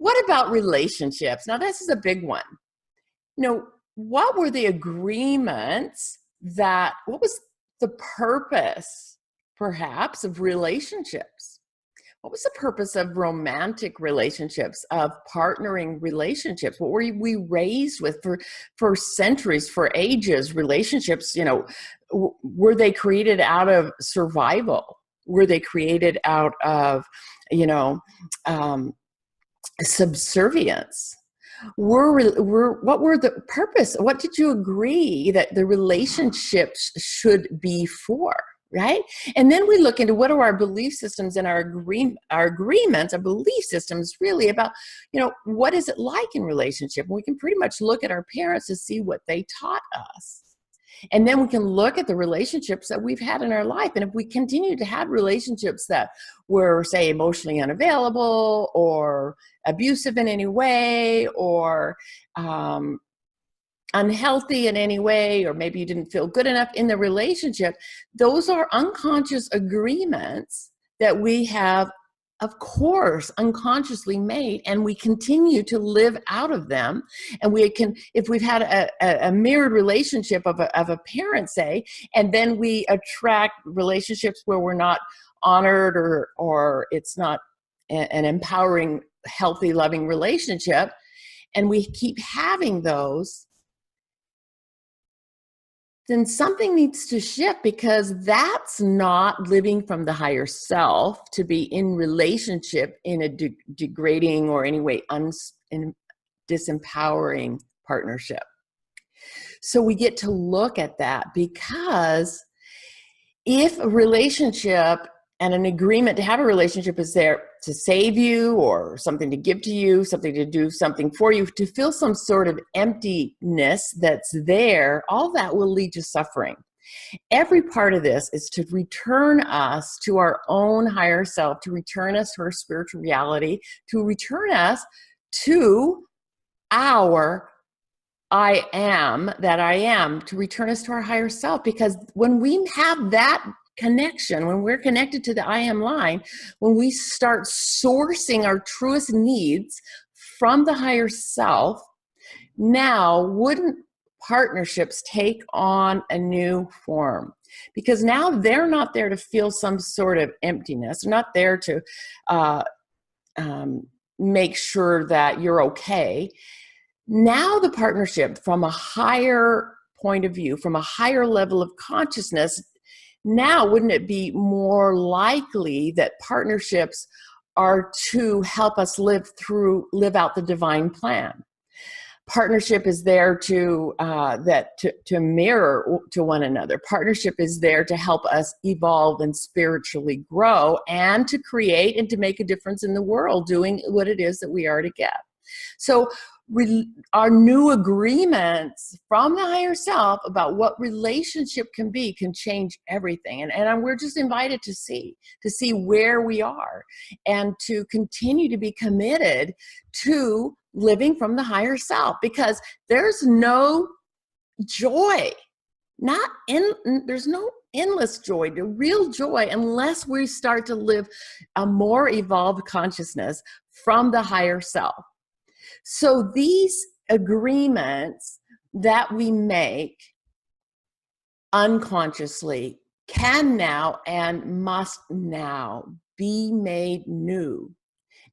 What about relationships? Now, this is a big one. What were the agreements what was the purpose, perhaps, of relationships? What was the purpose of romantic relationships, of partnering relationships? What were we raised with for centuries, for ages? Relationships, were they created out of survival? Were they created out of, subservience? What were the purpose? What did you agree that the relationships should be for? Right? And then we look into what are our belief systems and our agreements, our belief systems really about, what is it like in relationship? And we can pretty much look at our parents to see what they taught us. And then we can look at the relationships that we've had in our life. And if we continue to have relationships that were, say, emotionally unavailable or abusive in any way, or unhealthy in any way, or maybe you didn't feel good enough in the relationship, those are unconscious agreements that we have, of course, unconsciously made, and we continue to live out of them. And we can, if we've had a mirrored relationship of a parent, say, and then we attract relationships where we're not honored, or it's not an empowering, healthy, loving relationship, and we keep having those, then something needs to shift, because that's not living from the higher self, to be in relationship in a degrading or anyway disempowering partnership. So we get to look at that, because if a relationship and an agreement to have a relationship is there to save you, or something to give to you, something to do something for you, to fill some sort of emptiness that's there, all that will lead to suffering. Every part of this is to return us to our own higher self, to return us to our spiritual reality, to return us to our I am, that I am, to return us to our higher self. Because when we have that connection, when we're connected to the I am line, when we start sourcing our truest needs from the higher self, now wouldn't partnerships take on a new form? Because now they're not there to feel some sort of emptiness. They're not there to make sure that you're okay. Now the partnership, from a higher point of view, from a higher level of consciousness, now wouldn't it be more likely that partnerships are to help us live out the divine plan? Partnership is there to mirror to one another. Partnership is there to help us evolve and spiritually grow, and to create and to make a difference in the world, doing what it is that we are to get. So our new agreements from the higher self about what relationship can be can change everything. And we're just invited to see where we are, and to continue to be committed to living from the higher self, because there's no joy, there's no endless joy, the real joy, unless we start to live a more evolved consciousness from the higher self. So these agreements that we make unconsciously can now and must now be made new.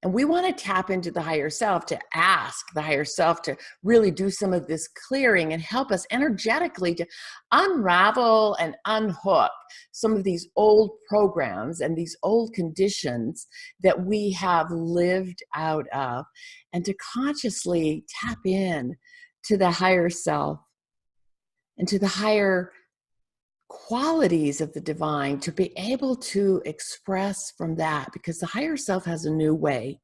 And we want to tap into the higher self, to ask the higher self to really do some of this clearing and help us energetically to unravel and unhook some of these old programs and these old conditions that we have lived out of, and to consciously tap in to the higher self and to the higher qualities of the divine, to be able to express from that, because the higher self has a new way,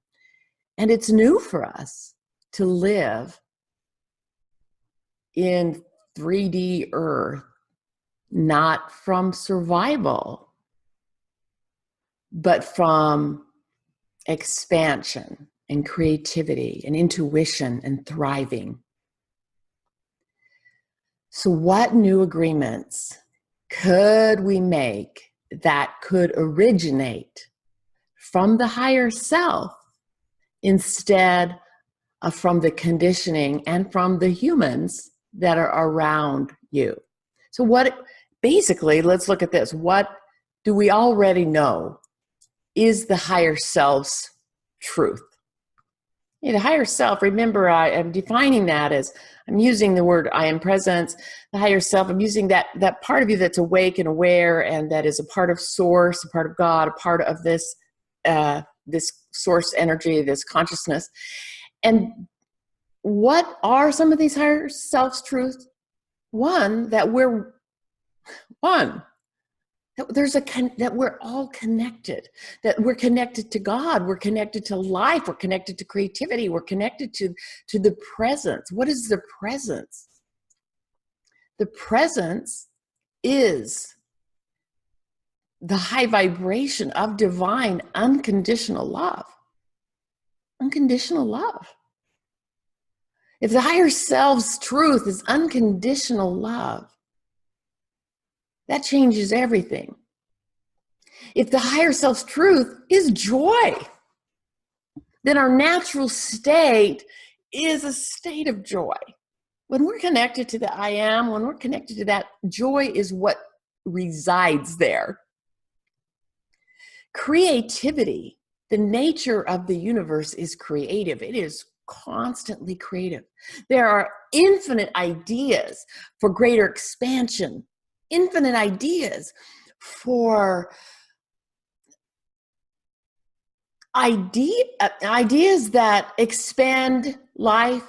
and it's new for us to live in 3D earth, not from survival, but from expansion and creativity and intuition and thriving. So what new agreements could we make that could originate from the higher self instead of from the conditioning and from the humans that are around you. So basically, let's look at this. What do we already know is the higher self's truth? The higher self, remember, I am defining that as, I'm using the word I am presence, the higher self. I'm using that part of you that's awake and aware, and that is a part of source, a part of God, a part of this source energy, this consciousness. And what are some of these higher self's truths? One, that we're one. That we're all connected, that we're connected to God, we're connected to life, we're connected to creativity, we're connected to the presence. What is the presence? The presence is the high vibration of divine unconditional love. Unconditional love. If the higher self's truth is unconditional love, that changes everything. If the higher self's truth is joy, then our natural state is a state of joy. When we're connected to the I am, when we're connected to that, joy is what resides there. Creativity, the nature of the universe is creative. It is constantly creative. There are infinite ideas for greater expansion, infinite ideas for ideas that expand life,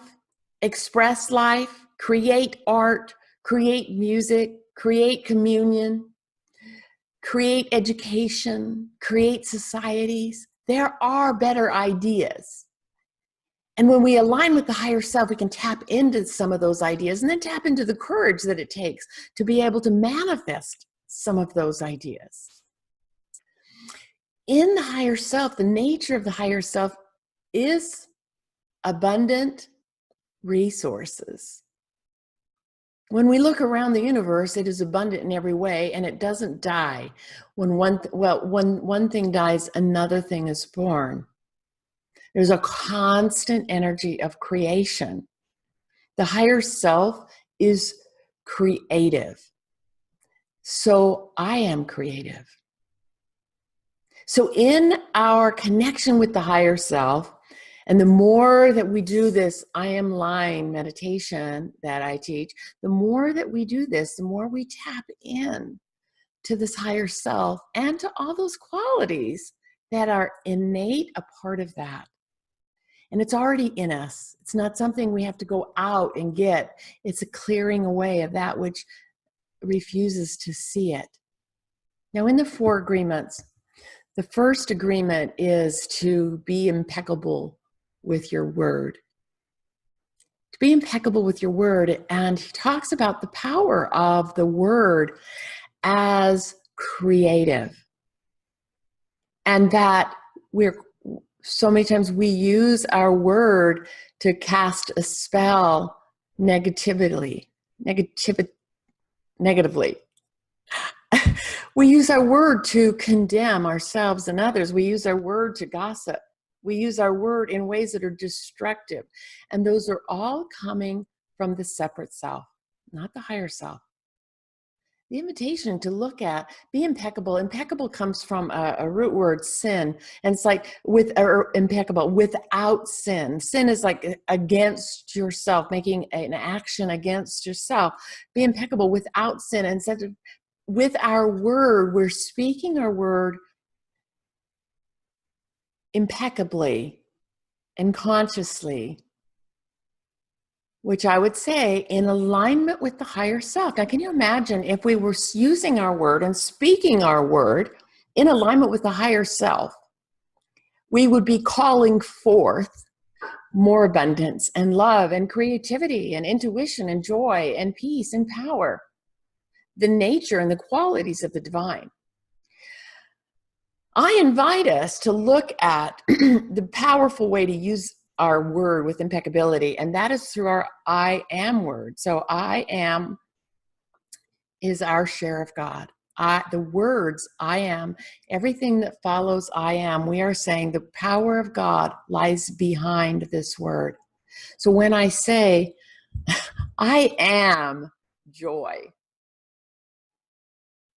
express life, create art, create music, create communion, create education, create societies. There are better ideas. And when we align with the higher self, we can tap into some of those ideas and then tap into the courage that it takes to be able to manifest some of those ideas. In the higher self, the nature of the higher self is abundant resources. When we look around the universe, it is abundant in every way, and it doesn't die. When one thing dies, another thing is born. There's a constant energy of creation. The higher self is creative. So I am creative. So in our connection with the higher self, and the more that we do this I am line meditation that I teach, the more that we do this, the more we tap in to this higher self and to all those qualities that are innate, a part of that. And it's already in us. It's not something we have to go out and get. It's a clearing away of that which refuses to see it. Now, in the 4 agreements, the first agreement is to be impeccable with your word. To be impeccable with your word. And he talks about the power of the word as creative. And that so many times we use our word to cast a spell negatively. We use our word to condemn ourselves and others. We use our word to gossip. We use our word in ways that are destructive. And those are all coming from the separate self, not the higher self. The invitation to look at, be impeccable. Impeccable comes from a root word, sin. And it's like impeccable, without sin. Sin is like against yourself, making an action against yourself. Be impeccable without sin. And instead of, with our word, we're speaking our word impeccably and consciously, which I would say in alignment with the higher self. Now, can you imagine if we were using our word and speaking our word in alignment with the higher self? We would be calling forth more abundance and love and creativity and intuition and joy and peace and power, the nature and the qualities of the divine. I invite us to look at the powerful way to use our word with impeccability, and that is through our I am word. So I am is our share of God. the words I am, everything that follows I am, we are saying the power of God lies behind this word. So when I say, I am joy,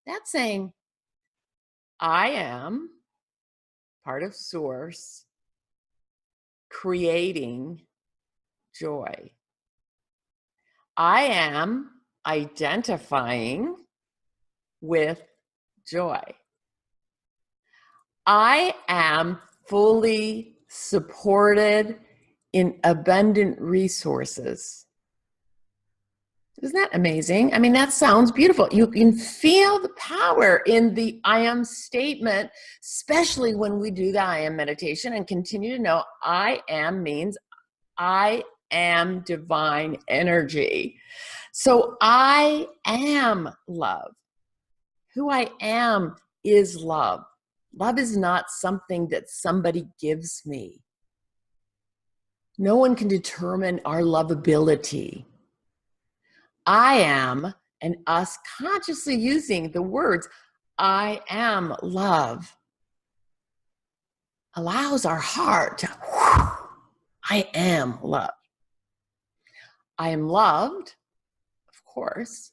that's saying, I am part of source creating joy. I am identifying with joy. I am fully supported in abundant resources. Isn't that amazing? I mean, that sounds beautiful. You can feel the power in the I am statement, especially when we do the I am meditation and continue to know I am means I am divine energy. So I am love. Who I am is love. Love is not something that somebody gives me. No one can determine our lovability. I am, and us consciously using the words, I am love, allows our heart to, I am love. I am loved, of course.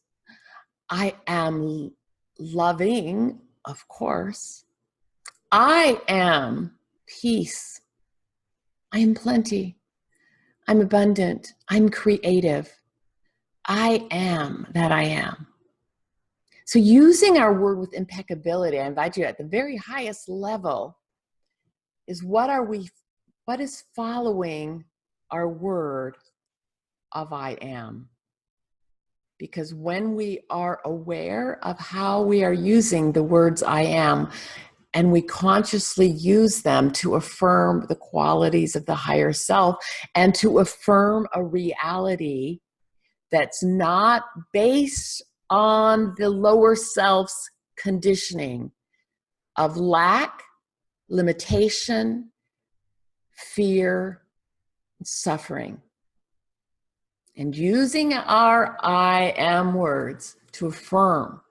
I am loving, of course. I am peace. I am plenty. I'm abundant. I'm creative. I am that I am. So using our word with impeccability, I invite you at the very highest level, is what is following our word of I am. Because when we are aware of how we are using the words I am, and we consciously use them to affirm the qualities of the higher self and to affirm a reality that's not based on the lower self's conditioning of lack, limitation, fear, and suffering. And using our I am words to affirm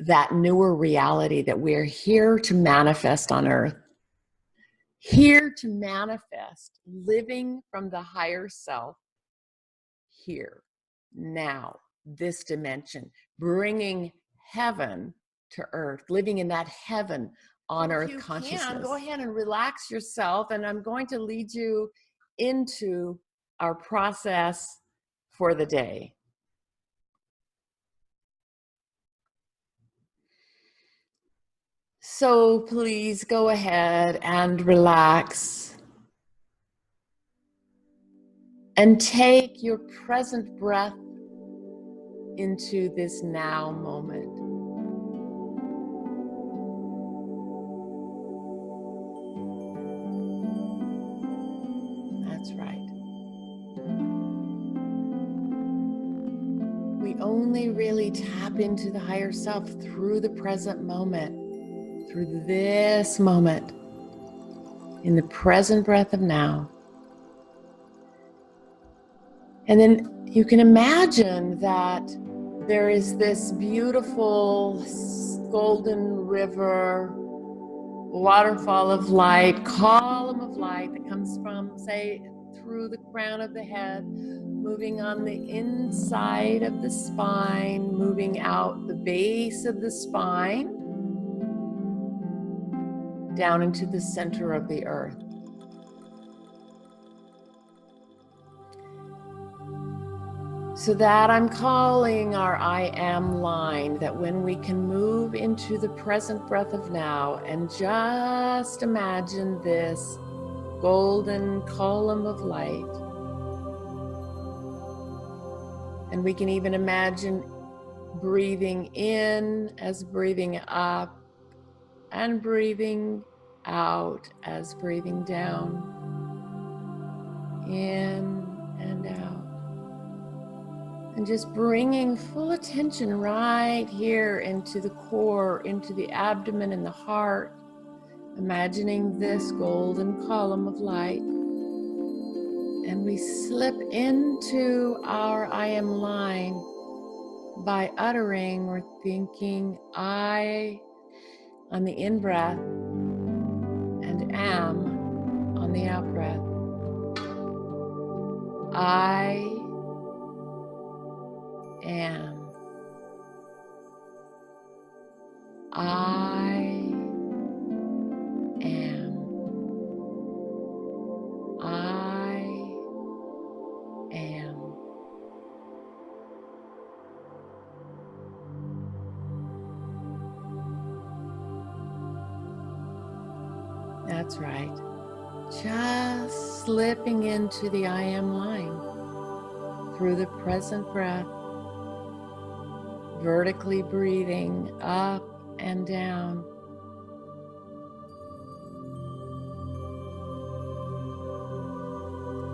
that newer reality that we're here to manifest on earth, here to manifest living from the higher self, here, now, this dimension, bringing heaven to earth, living in that heaven on earth consciousness. Go ahead and relax yourself, and I'm going to lead you into our process for the day. So please go ahead and relax and take your present breath into this now moment. That's right. We only really tap into the higher self through the present moment, through this moment, in the present breath of now. And then you can imagine that there is this beautiful golden river, waterfall of light, column of light that comes from, say, through the crown of the head, moving on the inside of the spine, moving out the base of the spine, down into the center of the earth. So that I'm calling our I am line, that when we can move into the present breath of now and just imagine this golden column of light. And we can even imagine breathing in as breathing up and breathing out as breathing down, in and out. And just bringing full attention right here into the core, into the abdomen and the heart. Imagining this golden column of light. And we slip into our I am line. by uttering or thinking I on the in-breath and am on the out-breath. I am. I am. I am. That's right. Just slipping into the I am line through the present breath, vertically breathing up and down.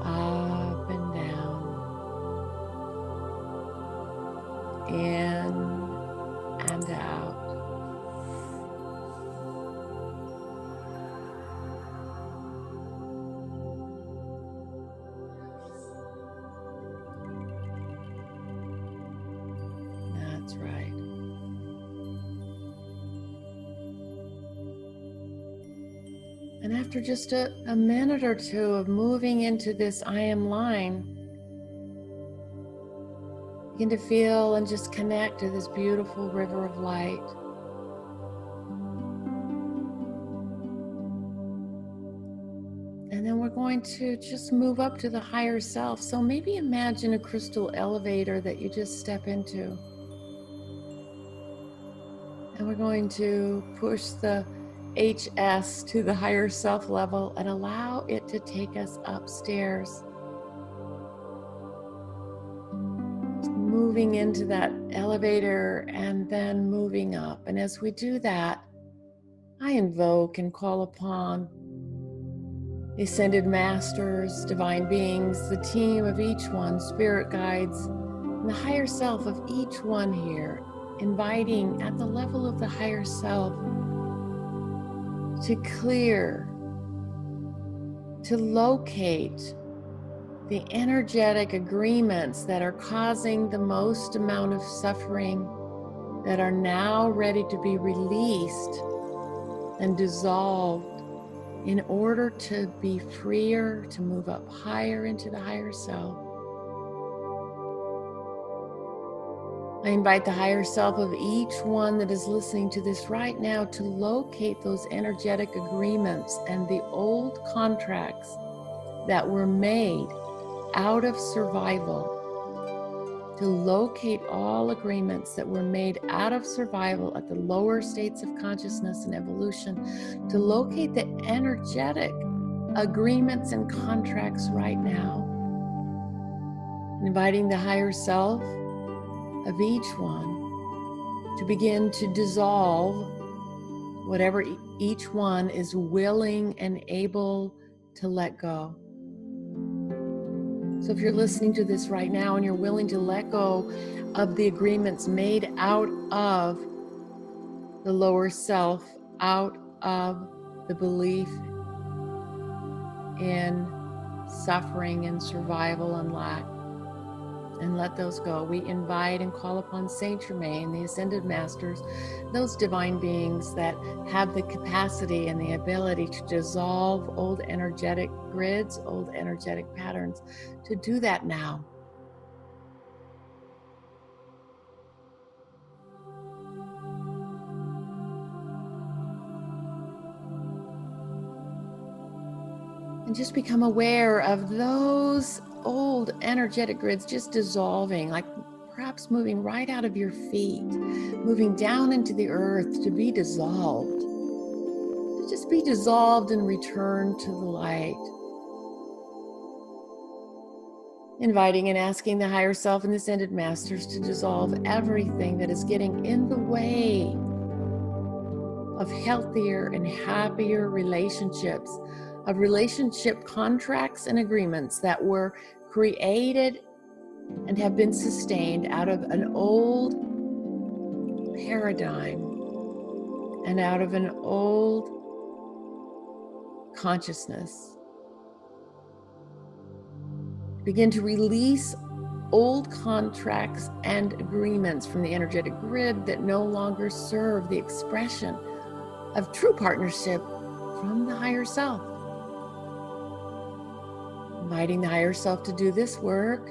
Up and down. In and out. That's right. And after just a minute or two of moving into this I am line, begin to feel and just connect to this beautiful river of light. And then we're going to just move up to the higher self. So maybe imagine a crystal elevator that you just step into. And we're going to push the HS to the higher self level and allow it to take us upstairs. Moving into that elevator and then moving up. And as we do that, I invoke and call upon the ascended masters, divine beings, the team of each one, spirit guides, and the higher self of each one here, inviting at the level of the higher self to clear, to locate the energetic agreements that are causing the most amount of suffering, that are now ready to be released and dissolved in order to be freer, to move up higher into the higher self. I invite the higher self of each one that is listening to this right now to locate those energetic agreements and the old contracts that were made out of survival, to locate all agreements that were made out of survival at the lower states of consciousness and evolution, to locate the energetic agreements and contracts right now, inviting the higher self of each one to begin to dissolve whatever each one is willing and able to let go. So if you're listening to this right now and you're willing to let go of the agreements made out of the lower self, out of the belief in suffering and survival and lack, and let those go, we invite and call upon Saint Germain, the Ascended Masters, those divine beings that have the capacity and the ability to dissolve old energetic grids, old energetic patterns, to do that now. And just become aware of those old energetic grids just dissolving, like perhaps moving right out of your feet, moving down into the earth to be dissolved, to just be dissolved and return to the light. Inviting and asking the higher self and the ascended masters to dissolve everything that is getting in the way of healthier and happier relationships, of relationship contracts and agreements that were created and have been sustained out of an old paradigm and out of an old consciousness. Begin to release old contracts and agreements from the energetic grid that no longer serve the expression of true partnership from the higher self. Inviting the higher self to do this work,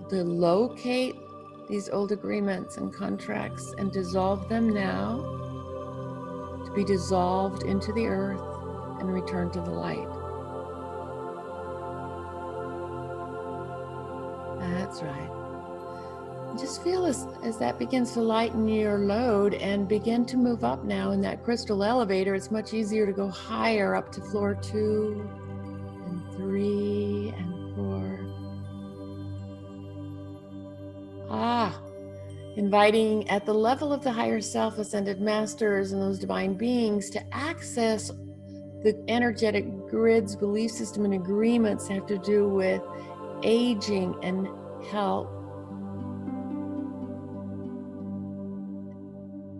to locate these old agreements and contracts and dissolve them now, to be dissolved into the earth and return to the light. That's right. Just feel as that begins to lighten your load and begin to move up now in that crystal elevator. It's much easier to go higher up to floor 2 and 3 and 4. Inviting at the level of the higher self, ascended masters and those divine beings to access the energetic grids, belief system, and agreements that have to do with aging and health.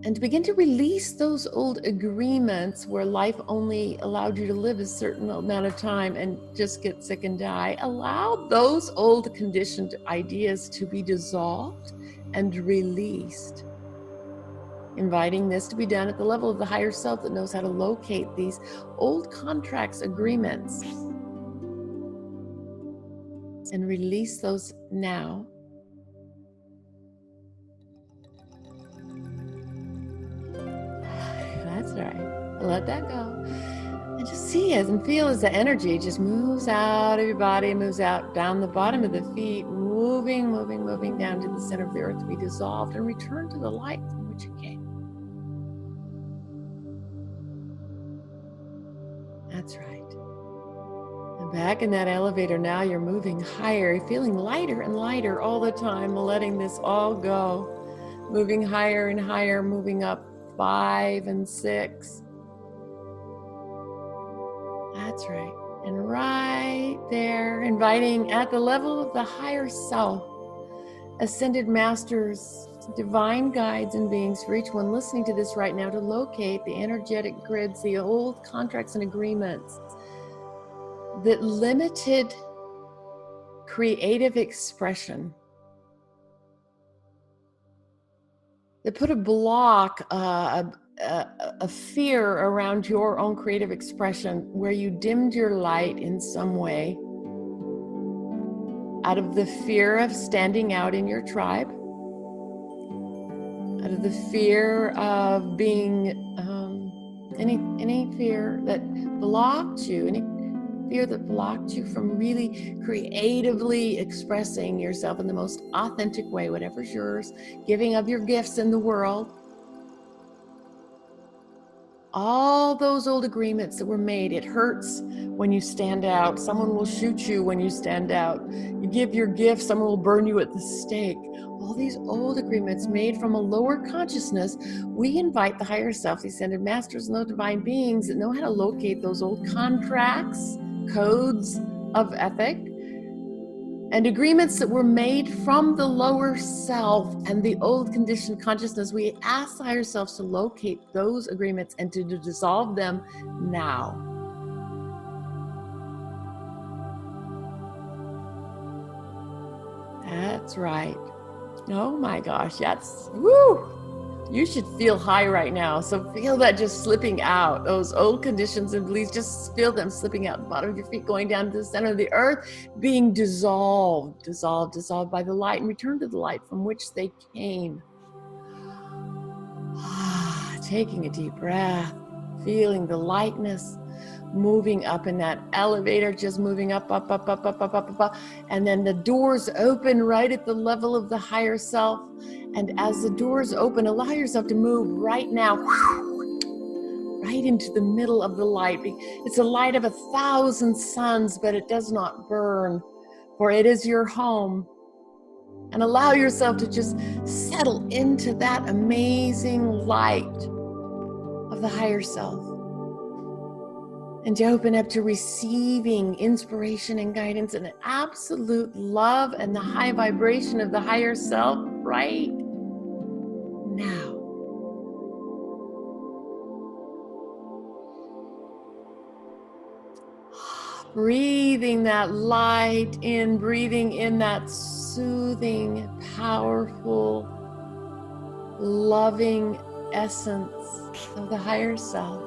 And to begin to release those old agreements where life only allowed you to live a certain amount of time and just get sick and die. Allow those old conditioned ideas to be dissolved and released. Inviting this to be done at the level of the higher self that knows how to locate these old contracts, agreements, and release those now. That's right. Let that go. And just see it and feel as the energy just moves out of your body, moves out down the bottom of the feet, moving down to the center of the earth to be dissolved and return to the light from which it came. That's right. And back in that elevator now, you're moving higher, feeling lighter and lighter all the time, letting this all go. Moving higher and higher, moving up 5 and 6. That's right. And right there, inviting at the level of the higher self, ascended masters, divine guides and beings, for each one listening to this right now, to locate the energetic grids, the old contracts and agreements that limited creative expression, that put a block, a fear around your own creative expression, where you dimmed your light in some way out of the fear of standing out in your tribe, out of the fear of being any fear that blocked you, any fear that blocked you from really creatively expressing yourself in the most authentic way, whatever's yours, giving of your gifts in the world. All those old agreements that were made. It hurts when you stand out. Someone will shoot you when you stand out. You give your gift, someone will burn you at the stake. All these old agreements made from a lower consciousness, we invite the higher self, the ascended masters, and those divine beings that know how to locate those old contracts, codes of ethic, and agreements that were made from the lower self and the old conditioned consciousness. We ask the higher selves to locate those agreements and to dissolve them now. That's right. Oh my gosh, that's, woo! You should feel high right now. So feel that just slipping out, those old conditions and beliefs, just feel them slipping out the bottom of your feet, going down to the center of the earth, being dissolved by the light, and return to the light from which they came. Taking a deep breath, feeling the lightness, moving up in that elevator, just moving up. And then the doors open right at the level of the higher self. And as the doors open, allow yourself to move right now, right into the middle of the light. It's a light of 1,000 suns, but it does not burn, for it is your home. And allow yourself to just settle into that amazing light of the higher self. And to open up to receiving inspiration and guidance and absolute love and the high vibration of the higher self right now. Breathing that light in, breathing in that soothing, powerful, loving essence of the higher self.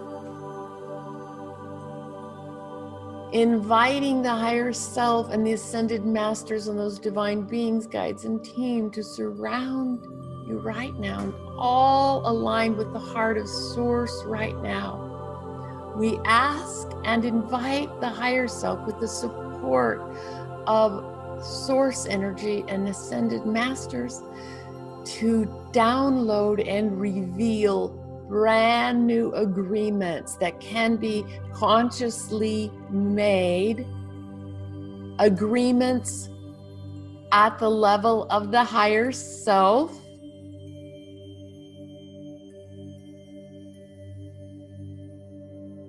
Inviting the higher self and the ascended masters and those divine beings, guides, and team to surround you right now, and all aligned with the heart of Source right now. We ask and invite the higher self with the support of Source energy and ascended masters to download and reveal brand new agreements that can be consciously made, agreements at the level of the higher self,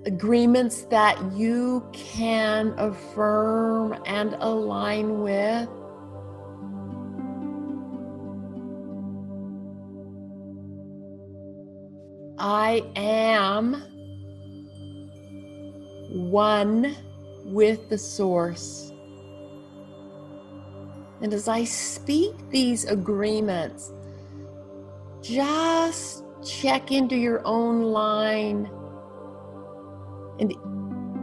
agreements that you can affirm and align with. I am one with the Source. And as I speak these agreements, just check into your own line. And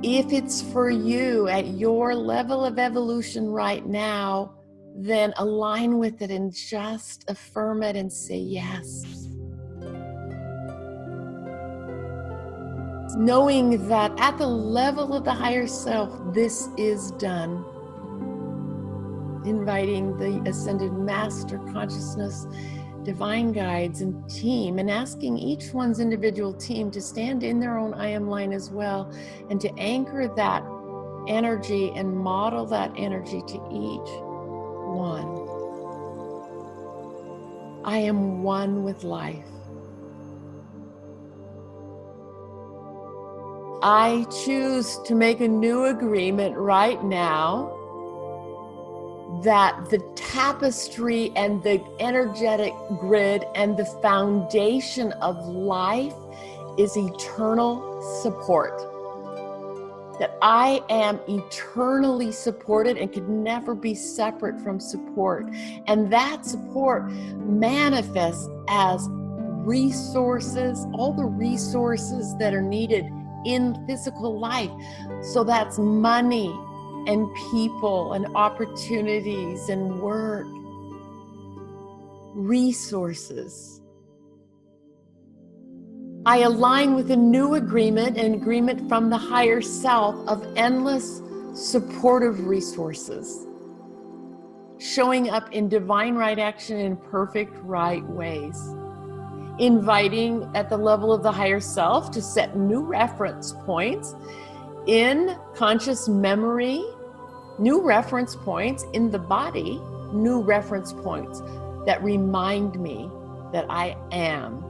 if it's for you at your level of evolution right now, then align with it and just affirm it and say yes. Knowing that at the level of the higher self, this is done. Inviting the ascended master consciousness, divine guides, and team, and asking each one's individual team to stand in their own I am line as well, and to anchor that energy and model that energy to each one. I am one with life. I choose to make a new agreement right now that the tapestry and the energetic grid and the foundation of life is eternal support. That I am eternally supported and could never be separate from support. And that support manifests as resources, all the resources that are needed in physical life. So that's money and people and opportunities and work, resources. I align with a new agreement, an agreement from the higher self of endless supportive resources, showing up in divine right action in perfect right ways. Inviting at the level of the higher self to set new reference points in conscious memory, new reference points in the body, new reference points that remind me that I am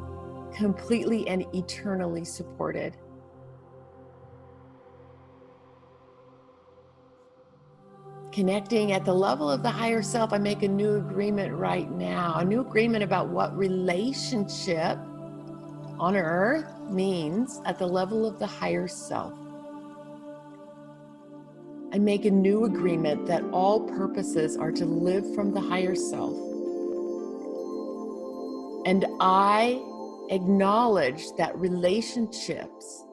completely and eternally supported. Connecting at the level of the higher self, I make a new agreement right now, a new agreement about what relationship on earth means at the level of the higher self. I make a new agreement that all purposes are to live from the higher self. And I acknowledge that relationships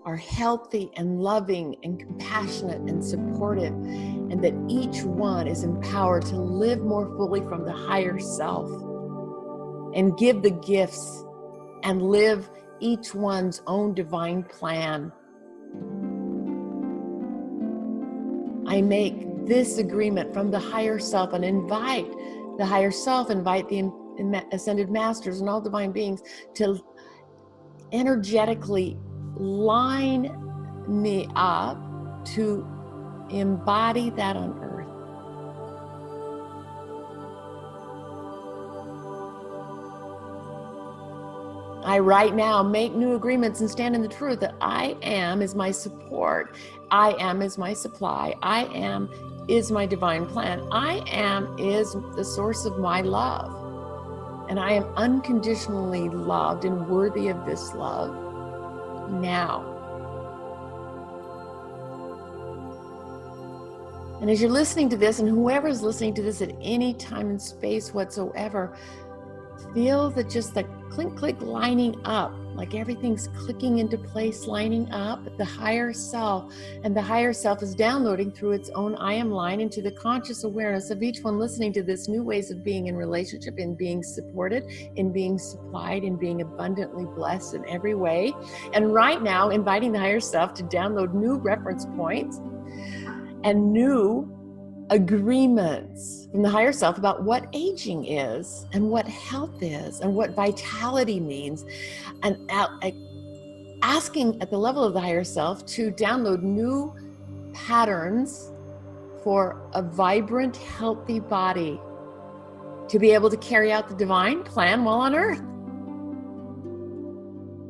are healthy and loving and compassionate and supportive, and that each one is empowered to live more fully from the higher self and give the gifts and live each one's own divine plan. I make this agreement from the higher self and invite the higher self, invite the ascended masters and all divine beings to energetically line me up to embody that on earth. I right now make new agreements and stand in the truth that I am is my support. I am is my supply. I am is my divine plan. I am is the source of my love. And I am unconditionally loved and worthy of this love now. And as you're listening to this, and whoever is listening to this at any time and space whatsoever, feel that just the clink, click lining up, like everything's clicking into place, lining up, the higher self. And the higher self is downloading through its own I am line into the conscious awareness of each one listening to this, new ways of being in relationship, in being supported, in being supplied, in being abundantly blessed in every way. And right now, inviting the higher self to download new reference points and new agreements from the higher self about what aging is and what health is and what vitality means, and asking at the level of the higher self to download new patterns for a vibrant, healthy body to be able to carry out the divine plan while on earth.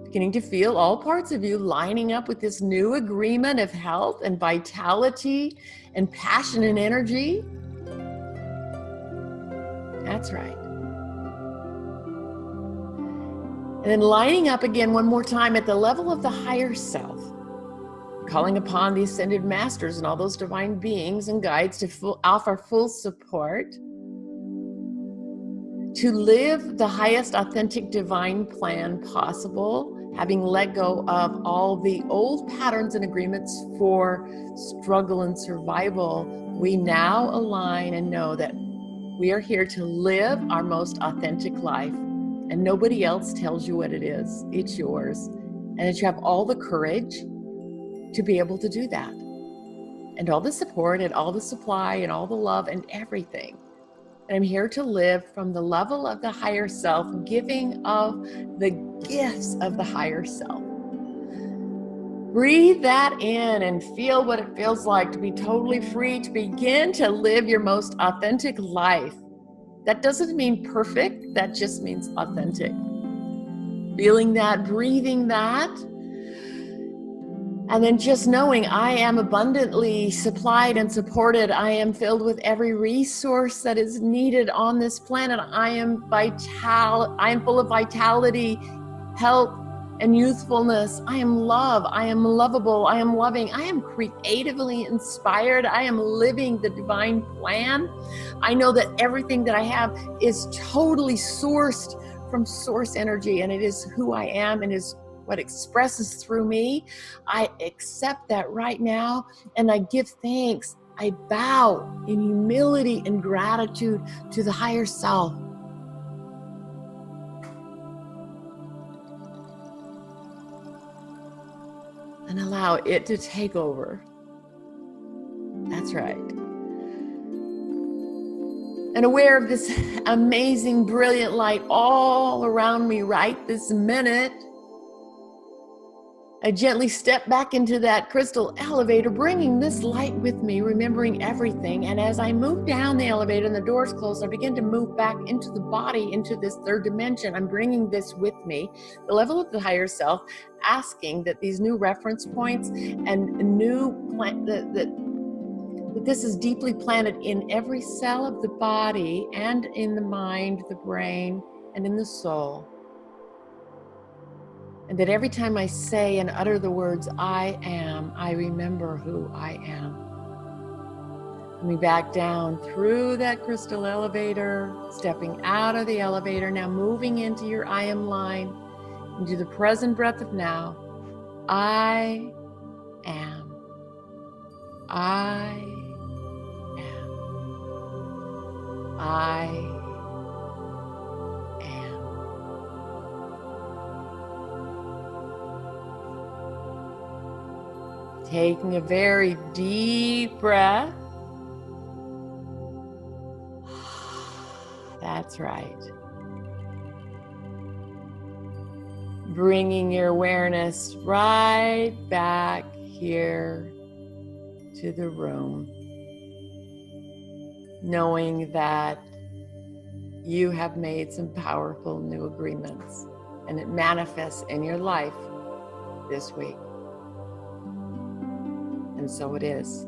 Beginning to feel all parts of you lining up with this new agreement of health and vitality and passion and energy. That's right. And then lining up again one more time at the level of the higher self, calling upon the ascended masters and all those divine beings and guides to offer full support to live the highest authentic divine plan possible, having let go of all the old patterns and agreements for struggle and survival. We now align and know that we are here to live our most authentic life, and nobody else tells you what it is. It's yours. And that you have all the courage to be able to do that, and all the support and all the supply and all the love and everything. And I'm here to live from the level of the higher self, giving of the gifts of the higher self. Breathe that in and feel what it feels like to be totally free, to begin to live your most authentic life. That doesn't mean perfect, that just means authentic. Feeling that, breathing that, and then just knowing I am abundantly supplied and supported. I am filled with every resource that is needed on this planet. I am full of vitality, health, and youthfulness. I am love. I am lovable. I am loving. I am creatively inspired. I am living the divine plan. I know that everything that I have is totally sourced from source energy, and it is who I am and is what expresses through me. I accept that right now, and I give thanks. I bow in humility and gratitude to the higher self. And allow it to take over. That's right. And aware of this amazing, brilliant light all around me right this minute, I gently step back into that crystal elevator, bringing this light with me, remembering everything. And as I move down the elevator and the doors close, I begin to move back into the body, into this third dimension. I'm bringing this with me, the level of the higher self, asking that these new reference points and that this is deeply planted in every cell of the body and in the mind, the brain, and in the soul. And that every time I say and utter the words, I am, I remember who I am. Coming back down through that crystal elevator, stepping out of the elevator, now moving into your I am line, into the present breath of now. I am. I am. I am. Taking a very deep breath. That's right. Bringing your awareness right back here to the room. Knowing that you have made some powerful new agreements, and it manifests in your life this week. And so it is.